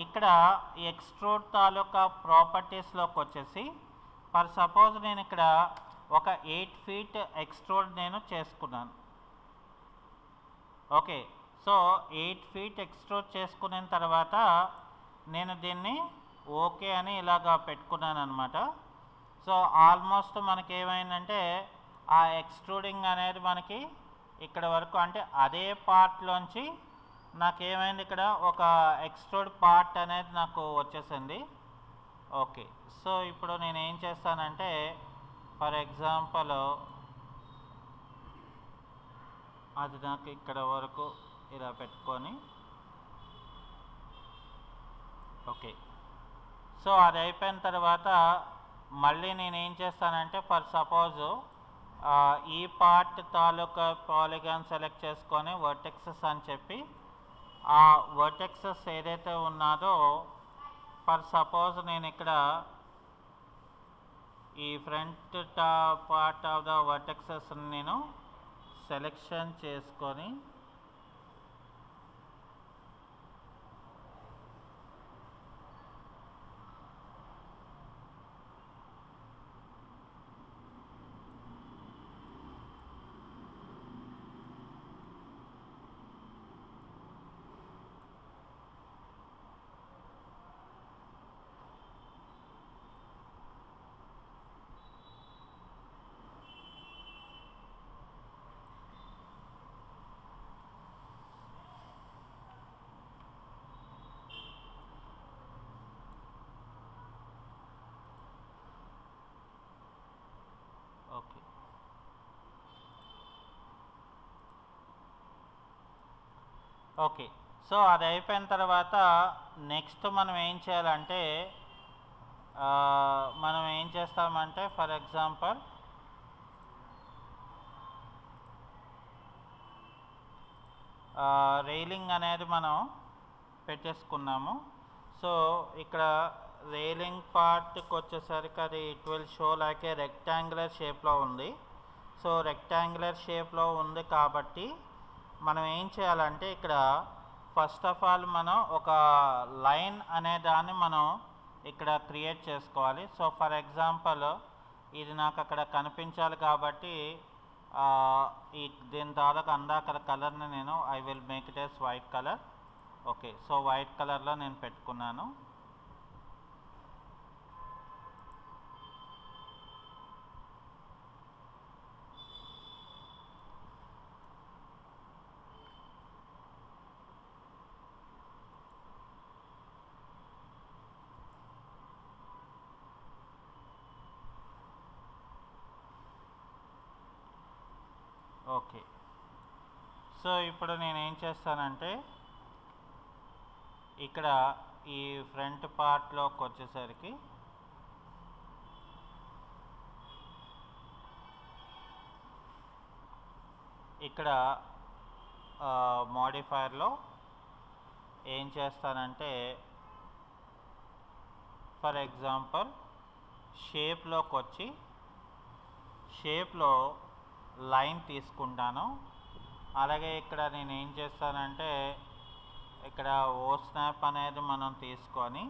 ఇక్కడ ఎక్స్ట్రూడ్ తాలూకా ప్రాపర్టీస్లోకి వచ్చేసి ఫర్ సపోజ్ నేను ఇక్కడ ఒక 8 feet ఎక్స్ట్రూడ్ నేను చేసుకున్నాను. ఓకే, సో 8 feet ఎక్స్ట్రూడ్ చేసుకున్న తర్వాత నేను దీన్ని ఓకే అని ఇలాగా పెట్టుకున్నాను అనమాట. సో ఆల్మోస్ట్ మనకి ఏమైందంటే ఆ ఎక్స్ట్రూడింగ్ అనేది మనకి ఇక్కడ వరకు అంటే అదే పార్ట్లోంచి నాకేమైంది ఇక్కడ ఒక ఎక్స్ట్రూడ్ పార్ట్ అనేది నాకు వచ్చేసింది. ఓకే, సో ఇప్పుడు నేను ఏం చేస్తానంటే ఫర్ ఎగ్జాంపుల్ అది నాకు ఇక్కడ వరకు ఇలా పెట్టుకొని ఓకే, సో అది అయిపోయిన తర్వాత మళ్ళీ నేను ఏం చేస్తానంటే ఫర్ సపోజ్ ఈ పార్ట్ తాలూకా పాలిగాన్ సెలెక్ట్ చేసుకొని వర్టెక్సెస్ అని చెప్పి ఆ వర్టెక్సెస్ ఏదైతే ఉన్నదో ఫర్ సపోజ్ నేను ఇక్కడ ఈ ఫ్రంట్ పార్ట్ ఆఫ్ ద వర్టెక్సెస్ నేను సెలెక్షన్ చేసుకొని ఓకే. సో అది అయిపోయిన తర్వాత నెక్స్ట్ మనం ఏం చేయాలంటే మనం ఏం చేస్తామంటే ఫర్ ఎగ్జాంపుల్ రైలింగ్ అనేది మనం పెట్టేసుకున్నాము. సో ఇక్కడ రైలింగ్ పార్ట్కి వచ్చేసరికి అది it will show like a rectangular షేప్లో ఉంది. సో రెక్టాంగులర్ షేప్లో ఉంది కాబట్టి మనం ఏం చేయాలంటే ఇక్కడ ఫస్ట్ ఆఫ్ ఆల్ మనం ఒక లైన్ అనే దాన్ని మనం ఇక్కడ క్రియేట్ చేసుకోవాలి. సో ఫర్ ఎగ్జాంపుల్ ఇది నాకు అక్కడ కనిపించాలి కాబట్టి దీని తాలూకు అందాకల కలర్ని నేను I will make it as white colour. Okay. So white కలర్లో నేను పెట్టుకున్నాను. ఓకే. సో ఇప్పుడు నేను ఏం చేస్తానంటే ఇక్కడ ఈ ఫ్రంట్ పార్ట్లోకి వచ్చేసరికి ఇక్కడ మోడిఫైర్లో ఏం చేస్తానంటే ఫర్ ఎగ్జాంపుల్ షేప్లోకి వచ్చి షేప్లో లైన్ తీసుకుంటాను. అలాగే ఇక్కడ నేను ఏం చేస్తానంటే ఇక్కడ ఓ స్నాప్ అనేది మనం తీసుకొని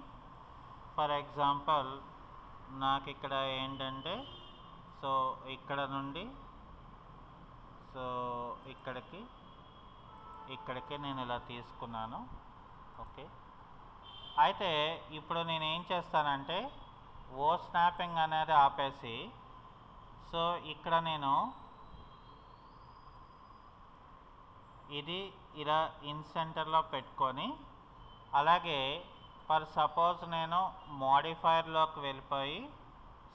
ఫర్ ఎగ్జాంపుల్ నాకు ఇక్కడ ఏంటంటే సో ఇక్కడ నుండి సో ఇక్కడికి నేను ఇలా తీసుకున్నాను. ఓకే. అయితే ఇప్పుడు నేను ఏం చేస్తానంటే ఓ స్నాపింగ్ అనేది ఆపేసి సో ఇక్కడ నేను ఇది ఇలా ఇన్ సెంటర్లో పెట్టుకొని అలాగే ఫర్ సపోజ్ నేను మోడిఫైర్లోకి వెళ్ళిపోయి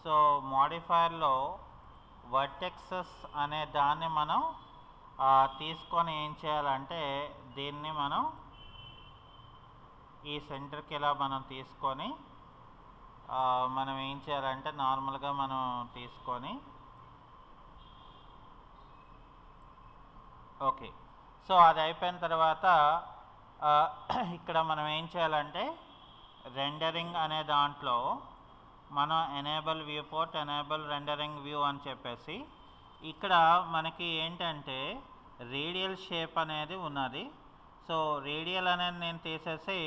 సో మోడిఫైర్లో వర్టెక్సెస్ అనే దాన్ని మనం తీసుకొని ఏం చేయాలంటే దీన్ని మనం ఈ సెంటర్కి ఇలా మనం తీసుకొని మనం ఏం చేయాలంటే నార్మల్గా మనం తీసుకొని ఓకే. సో అది అయిపోయిన తర్వాత ఇక్కడ మనం ఏం చేయాలంటే రెండరింగ్ అనే దాంట్లో మనం enable view port enable rendering view అని చెప్పేసి ఇక్కడ మనకి ఏంటంటే రేడియల్ షేప్ అనేది ఉన్నది. సో రేడియల్ అనేది నేను తీసేసి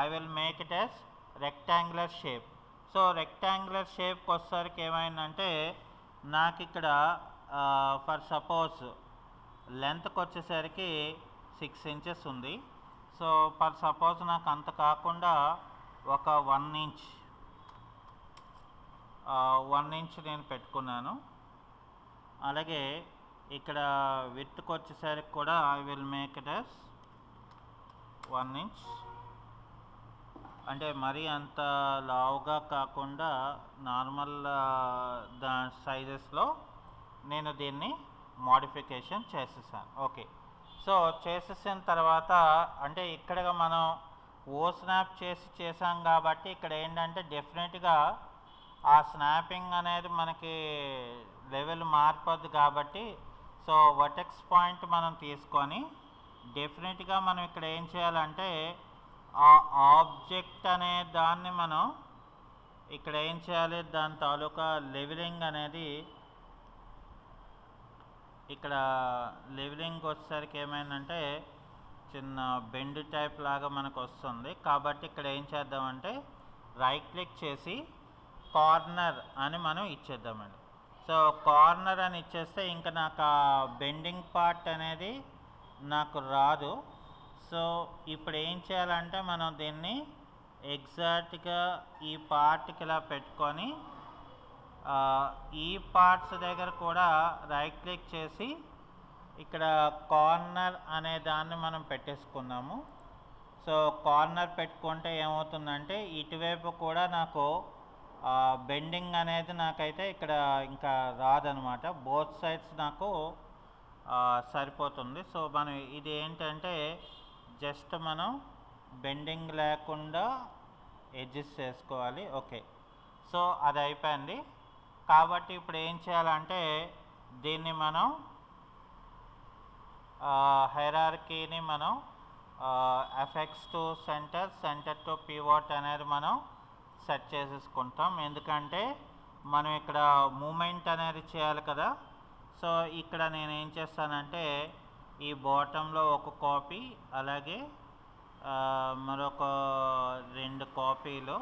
I will make it as rectangular shape. So rectangular షేప్కి వచ్చేసరికి ఏమైందంటే నాకు ఇక్కడ ఫర్ సపోజ్ లెంత్కి వచ్చేసరికి 6 inches ఉంది. సో ఫర్ సపోజ్ నాకు అంత కాకుండా ఒక 1 inch నేను పెట్టుకున్నాను. అలాగే ఇక్కడ విడ్త్కి వచ్చేసరికి కూడా I will make it as 1 inch. అంటే మరీ అంత లావుగా కాకుండా నార్మల్ సైజెస్లో నేను దీన్ని మోడిఫికేషన్ చేసేసాను. ఓకే. సో చేసేసిన తర్వాత అంటే ఇక్కడ మనం ఓ స్నాప్ చేసాం కాబట్టి ఇక్కడ ఏంటంటే డెఫినెట్గా ఆ స్నాపింగ్ అనేది మనకి లెవెల్ మారిపోద్ది కాబట్టి సో వర్టెక్స్ పాయింట్ మనం తీసుకొని డెఫినెట్గా మనం ఇక్కడ ఏం చేయాలంటే ఆ ఆబ్జెక్ట్ అనే దాన్ని మనం ఇక్కడ ఏం చేయాలి దాని తాలూకా లెవెలింగ్ అనేది ఇక్కడ లెవెలింగ్ వచ్చేసరికి ఏమైందంటే చిన్న బెండ్ టైప్ లాగా మనకు వస్తుంది కాబట్టి ఇక్కడ ఏం చేద్దామంటే రైట్ క్లిక్ చేసి కార్నర్ అని మనం ఇచ్చేద్దామండి. సో కార్నర్ అని ఇచ్చేస్తే ఇంకా నాకు ఆ బెండింగ్ పార్ట్ అనేది నాకు రాదు. సో ఇప్పుడు ఏం చేయాలంటే మనం దీన్ని ఎగ్జాక్ట్గా ఈ పార్ట్కి ఇలా పెట్టుకొని ఈ పార్ట్స్ దగ్గర కూడా రైట్ క్లిక్ చేసి ఇక్కడ కార్నర్ అనే దాన్ని మనం పెట్టేసుకున్నాము. సో కార్నర్ పెట్టుకుంటే ఏమవుతుందంటే ఇటువైపు కూడా నాకు బెండింగ్ అనేది నాకైతే ఇక్కడ ఇంకా రాదనమాట. బోత్ సైడ్స్ నాకు సరిపోతుంది. సో మనం ఇది ఏంటంటే జస్ట్ మనం బెండింగ్ లేకుండా ఎడ్జెస్ చేసుకోవాలి. ఓకే, సో అది అయిపోయింది. కాబట్టి ఇప్పుడు ఏం చేయాలంటే దీన్ని మనం హైరార్కీని మనం effects to centre, centre to pivot అనేది మనం సెట్ చేసేసుకుంటాం. ఎందుకంటే మనం ఇక్కడ మూమెంట్ అనేది చేయాలి కదా. సో ఇక్కడ నేను ఏం చేస్తానంటే ఈ బాటంలో ఒక కాపీ, అలాగే మరొక 2 కాపీలు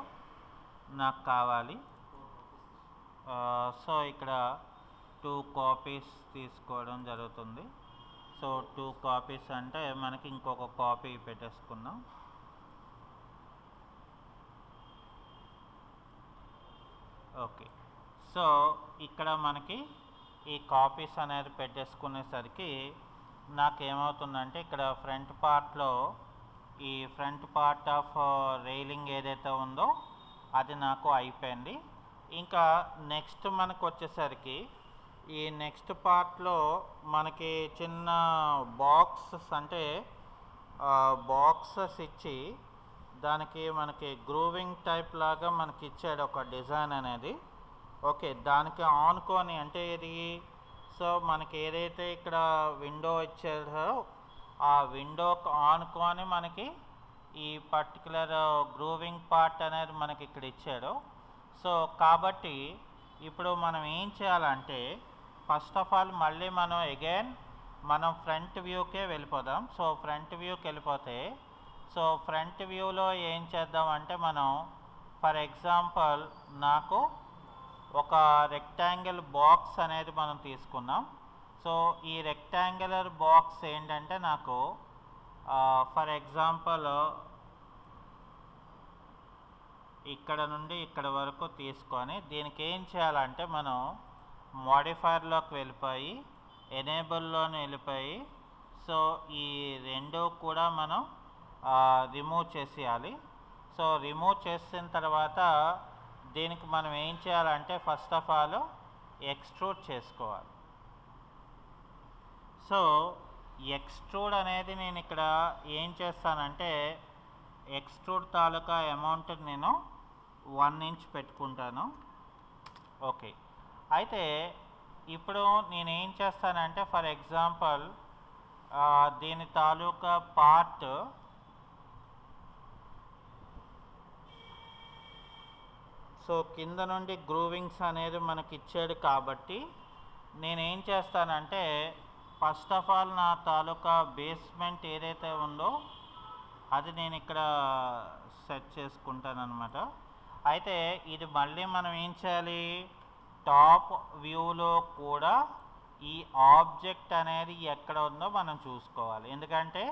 నాకు కావాలి. సో ఇక్కడ 2 కాపీస్ తీసుకోవడం జరుగుతుంది. సో 2 కాపీస్ అంటే మనకి ఇంకొక కాపీ పెట్టేసుకుందాం. ఓకే, సో ఇక్కడ మనకి ఈ కాపీస్ అనేది పెట్టేసుకునేసరికి నాకేమవుతుందంటే ఇక్కడ ఫ్రంట్ పార్ట్లో ఈ ఫ్రంట్ పార్ట్ ఆఫ్ రైలింగ్ ఏదైతే ఉందో అది నాకు అయిపోయింది. ఇంకా నెక్స్ట్ మనకు వచ్చేసరికి ఈ నెక్స్ట్ పార్ట్లో మనకి చిన్న బాక్సెస్ అంటే బాక్సెస్ ఇచ్చి దానికి మనకి గ్రూవింగ్ టైప్ లాగా మనకి ఇచ్చాడు ఒక డిజైన్ అనేది. ఓకే, దానికి ఆనుకొని అంటే ఇది సో మనకి ఏదైతే ఇక్కడ విండో ఇచ్చాడో ఆ విండోకి ఆనుకొని మనకి ఈ పర్టికులర్ గ్రూవింగ్ పార్ట్ అనేది మనకి ఇక్కడ ఇచ్చాడు. సో కాబట్టి ఇప్పుడు మనం ఏం చేయాలంటే ఫస్ట్ ఆఫ్ ఆల్ మళ్ళీ మనం అగైన్ మనం ఫ్రంట్ వ్యూకే వెళ్ళిపోదాం. సో ఫ్రంట్ వ్యూకి వెళ్ళిపోతే సో ఫ్రంట్ వ్యూలో ఏం చేద్దామంటే మనం ఫర్ ఎగ్జాంపుల్ నాకు ఒక రెక్టాంగిల్ బాక్స్ అనేది మనం తీసుకున్నాం. సో ఈ రెక్టాంగులర్ బాక్స్ ఏంటంటే నాకు ఫర్ ఎగ్జాంపుల్ ఇక్కడ నుండి ఇక్కడ వరకు తీసుకొని దీనికి ఏం చేయాలంటే మనం మోడిఫైర్లోకి వెళ్ళిపోయి ఎనేబుల్లోకి వెళ్ళిపోయి సో ఈ 2 కూడా మనం రిమూవ్ చేసేయాలి. సో రిమూవ్ చేసిన తర్వాత దీనికి మనం ఏం చేయాలంటే ఫస్ట్ ఆఫ్ ఆల్ ఎక్స్ట్రూడ్ చేసుకోవాలి. సో ఎక్స్ట్రూడ్ అనేది నేను ఇక్కడ ఏం చేస్తానంటే ఎక్స్ట్రూడ్ తాలూకా అమౌంట్ నేను 1 ఇంచ్ పెట్టుకుంటాను. ఓకే, అయితే ఇప్పుడు నేనేం చేస్తానంటే ఫర్ ఎగ్జాంపుల్ దీని తాలూకా పార్ట్ సో కింద నుండి గ్రూవింగ్స్ అనేది మనకి ఇచ్చాడు కాబట్టి నేనేం చేస్తానంటే ఫస్ట్ ఆఫ్ ఆల్ నా తాలూకా బేస్మెంట్ ఏదైతే ఉందో అది నేను ఇక్కడ సెట్ చేసుకుంటాను అనమాట. అయితే ఇది మళ్ళీ మనం ఏం చేయాలి టాప్ వ్యూలో కూడా ఈ ఆబ్జెక్ట్ అనేది ఎక్కడ ఉందో మనం చూసుకోవాలి. ఎందుకంటే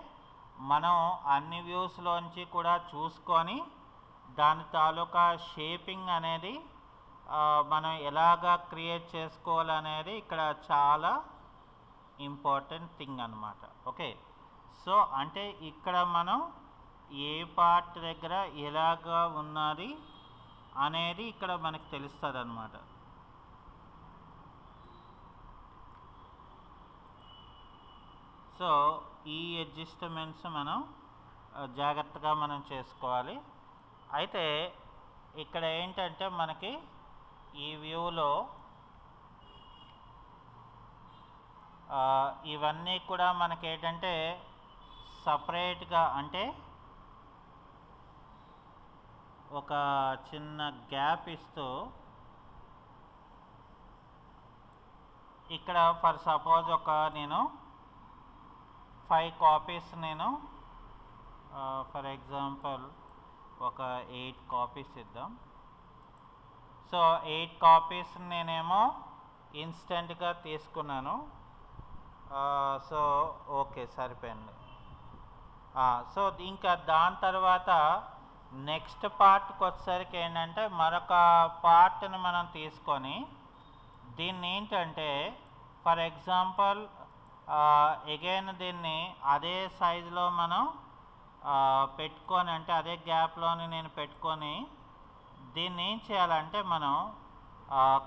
మనం అన్ని వ్యూస్లోంచి కూడా చూసుకొని దాని తాలూకా షేపింగ్ అనేది మనం ఎలాగా క్రియేట్ చేసుకోవాలనేది ఇక్కడ చాలా ఇంపార్టెంట్ థింగ్ అన్నమాట. ఓకే, సో అంటే ఇక్కడ మనం ఏ పార్ట్ దగ్గర ఎలాగా ఉన్నది అనేది ఇక్కడ మనకు తెలుస్తుంది అన్నమాట. సో ఈ అడ్జస్ట్మెంట్స్ మనం జాగ్రత్తగా మనం చేసుకోవాలి. అయితే ఇక్కడ ఏంటంటే మనకి ఈ వ్యూలో ఇవన్నీ కూడా మనకి ఏంటంటే సపరేట్గా అంటే ఒక చిన్న గ్యాప్ ఇస్తూ ఇక్కడ ఫర్ సపోజ్ ఒక నేను 5 కాపీస్ నేను ఫర్ ఎగ్జాంపుల్ ఒక 8 కాపీస్ ఇద్దాం. సో 8 కాపీస్ నేనేమో ఇన్స్టెంట్గా తీసుకున్నాను. సో ఓకే సరిపోయింది. సో ఇంకా దాని తర్వాత నెక్స్ట్ పార్ట్కి వచ్చేసరికి ఏంటంటే మరొక పార్ట్ని మనం తీసుకొని దీన్ని ఏంటంటే ఫర్ ఎగ్జాంపుల్ అగైన్ దీన్ని అదే సైజులో మనం పెట్టుకొని అంటే అదే గ్యాప్లోని నేను పెట్టుకొని దీన్ని ఏం చేయాలంటే మనం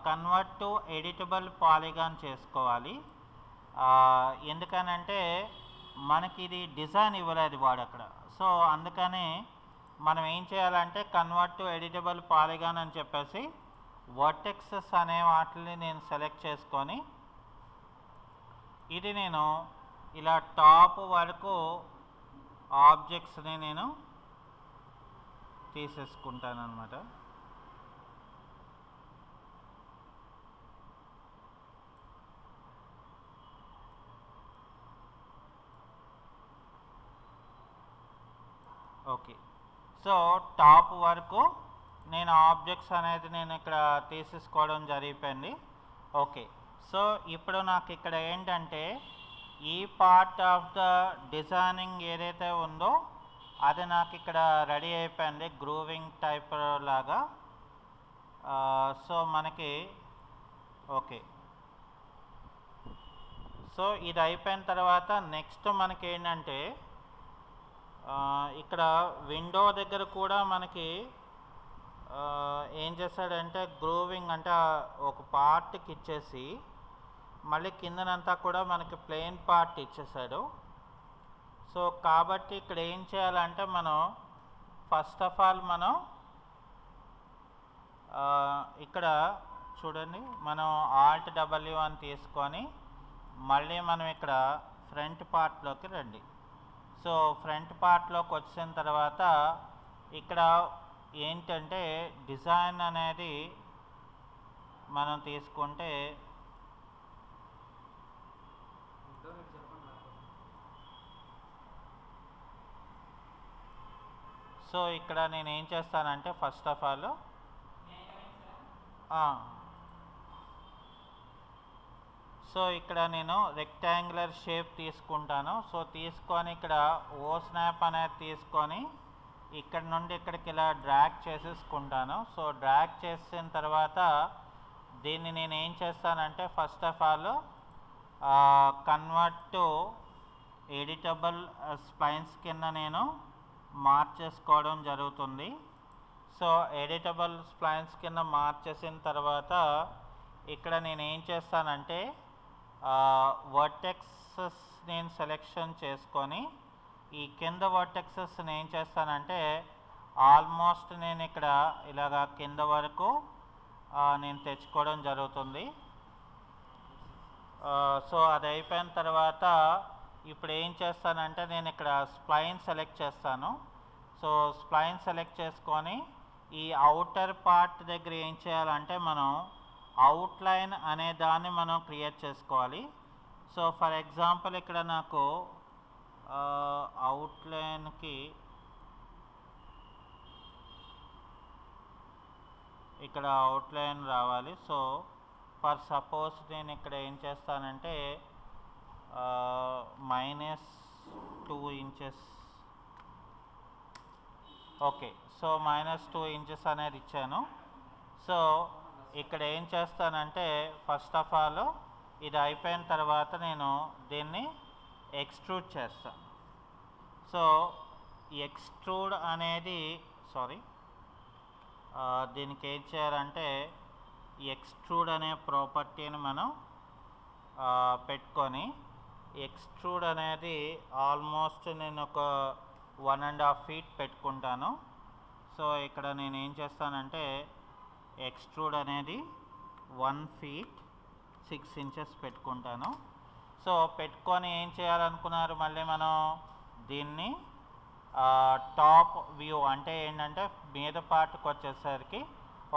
కన్వర్ట్ టు ఎడిటబుల్ పాలిగాన్ చేసుకోవాలి. ఎందుకనంటే మనకి ఇది డిజైన్ ఇవ్వలేదు వాడు అక్కడ. సో అందుకని మనం ఏం చేయాలంటే కన్వర్ట్ టు ఎడిటబుల్ పాలిగాన్ అని చెప్పేసి వర్టెక్సెస్ అనే వాటిని నేను సెలెక్ట్ చేసుకొని ఇది నేను ఇలా టాప్ వరకు ఆబ్జెక్ట్స్ని నేను తీసేసుకుంటాను అనమాట. ఓకే, సో టాప్ వరకు నేను ఆబ్జెక్ట్స్ అనేది నేను ఇక్కడ తీసేసుకోవడం జరిగిపోయింది. ఓకే, సో ఇప్పుడు నాకు ఇక్కడ ఏంటంటే ఈ పార్ట్ ఆఫ్ ద డిజైనింగ్ ఏదైతే ఉందో అది నాకు ఇక్కడ రెడీ అయిపోయింది గ్రూవింగ్ టైప్ లాగా. సో మనకి ఓకే, సో ఇది అయిపోయిన తర్వాత నెక్స్ట్ మనకి ఏంటంటే ఇక్కడ విండో దగ్గర కూడా మనకి ఏం చేశాడంటే గ్రూవింగ్ అంటే ఒక పార్ట్కి ఇచ్చేసి మళ్ళీ కిందనంతా కూడా మనకి ప్లెయిన్ పార్ట్ ఇచ్చేసాడు. సో కాబట్టి ఇక్కడ ఏం చేయాలంటే మనం ఫస్ట్ ఆఫ్ ఆల్ మనం ఇక్కడ చూడండి మనం ఆల్ట్ డబ్ల్యూ అని తీసుకొని మళ్ళీ మనం ఇక్కడ ఫ్రంట్ పార్ట్లోకి రండి. సో ఫ్రంట్ పార్ట్లోకి వచ్చిన తర్వాత ఇక్కడ ఏంటంటే డిజైన్ అనేది మనం తీసుకుంటే సో ఇక్కడ నేను ఏం చేస్తానంటే ఫస్ట్ ఆఫ్ ఆల్ సో ఇక్కడ నేను రెక్టాంగులర్ షేప్ తీసుకుంటాను. సో తీసుకొని ఇక్కడ ఓ స్నాప్ అనేది తీసుకొని ఇక్కడ నుండి ఇక్కడికి ఇలా డ్రాగ్ చేసేసుకుంటాను. సో డ్రాగ్ చేసిన తర్వాత దీన్ని నేను ఏం చేస్తానంటే first of all convert to editable splines కింద నేను మార్చేసుకోవడం జరుగుతుంది. సో ఎడిటబుల్ స్ప్లైన్స్ కింద మార్చేసిన తర్వాత ఇక్కడ నేను ఏం చేస్తానంటే వర్టెక్సెస్ నేను సెలెక్షన్ చేసుకొని ఈ కింద వర్టెక్సెస్ నేను చేస్తానంటే ఆల్మోస్ట్ నేను ఇక్కడ ఇలాగా కింద వరకు నేను తెచ్చుకోవడం జరుగుతుంది. సో అది అయిపోయిన తర్వాత ఇప్పుడు ఏం చేస్తానంటే నేను ఇక్కడ స్ప్లైన్ సెలెక్ట్ చేస్తాను. సో స్ప్లైన్ సెలెక్ట్ చేసుకొని ఈ అవుటర్ పార్ట్ దగ్గర ఏం చేయాలంటే మనం అవుట్లైన్ అనే దాన్ని మనం క్రియేట్ చేసుకోవాలి. సో ఫర్ ఎగ్జాంపుల్ ఇక్కడ నాకు అవుట్లైన్కి ఇక్కడ అవుట్లైన్ రావాలి. సో ఫర్ సపోజ్ నేను ఇక్కడ ఏం చేస్తానంటే -2 ఇంచెస్ ఓకే, సో -2 ఇంచెస్ అనేది ఇచ్చాను. సో ఇక్కడ ఏం చేస్తానంటే ఫస్ట్ ఆఫ్ ఆల్ ఇది అయిపోయిన తర్వాత నేను దీన్ని ఎక్స్ట్రూడ్ చేస్తాను. సో ఎక్స్ట్రూడ్ అనేది దీనికి ఏం చేయాలంటే ఎక్స్ట్రూడ్ అనే ప్రాపర్టీని మనం పెట్టుకొని ఎక్స్ట్రూడ్ అనేది ఆల్మోస్ట్ నేను ఒక 1.5 feet పెట్టుకుంటాను. సో ఇక్కడ నేను ఏం చేస్తానంటే ఎక్స్ట్రూడ్ అనేది 1 feet 6 inches పెట్టుకుంటాను. సో పెట్టుకొని ఏం చేయాలనుకున్నారు మళ్ళీ మనం దీన్ని టాప్ వ్యూ అంటే ఏంటంటే మీద పార్ట్కి వచ్చేసరికి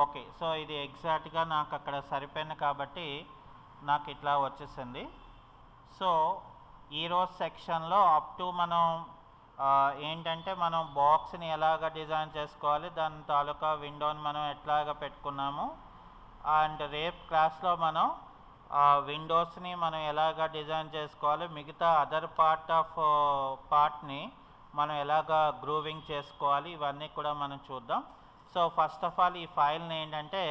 ఓకే, సో ఇది ఎగ్జాక్ట్గా నాకు అక్కడ సరిపోయింది కాబట్టి నాకు ఇట్లా వచ్చేసింది. సో ఈరోజు సెక్షన్లో అప్ టు మనం ఏంటంటే మనం బాక్స్ని ఎలాగ డిజైన్ చేసుకోవాలి, దాని తాలూకా విండోని మనం ఎట్లాగ పెట్టుకున్నాము, అండ్ రేపు క్లాస్లో మనం విండోస్ని మనం ఎలాగ డిజైన్ చేసుకోవాలి, మిగతా అదర్ పార్ట్ని మనం ఎలాగ గ్రూవింగ్ చేసుకోవాలి, ఇవన్నీ కూడా మనం చూద్దాం. సో ఫస్ట్ ఆఫ్ ఆల్ ఈ ఫైల్ని ఏంటంటే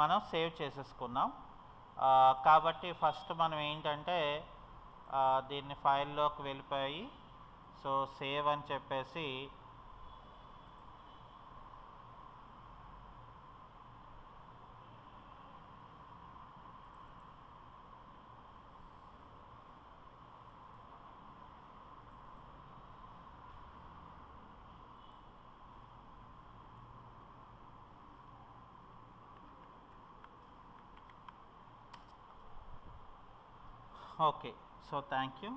మనం సేవ్ చేసేసుకుందాం. కాబట్టి ఫస్ట్ మనం ఏంటంటే దీన్ని ఫైల్లోకి వెళ్ళిపోయి సో సేవ్ అని చెప్పేసి ఓకే. So thank you.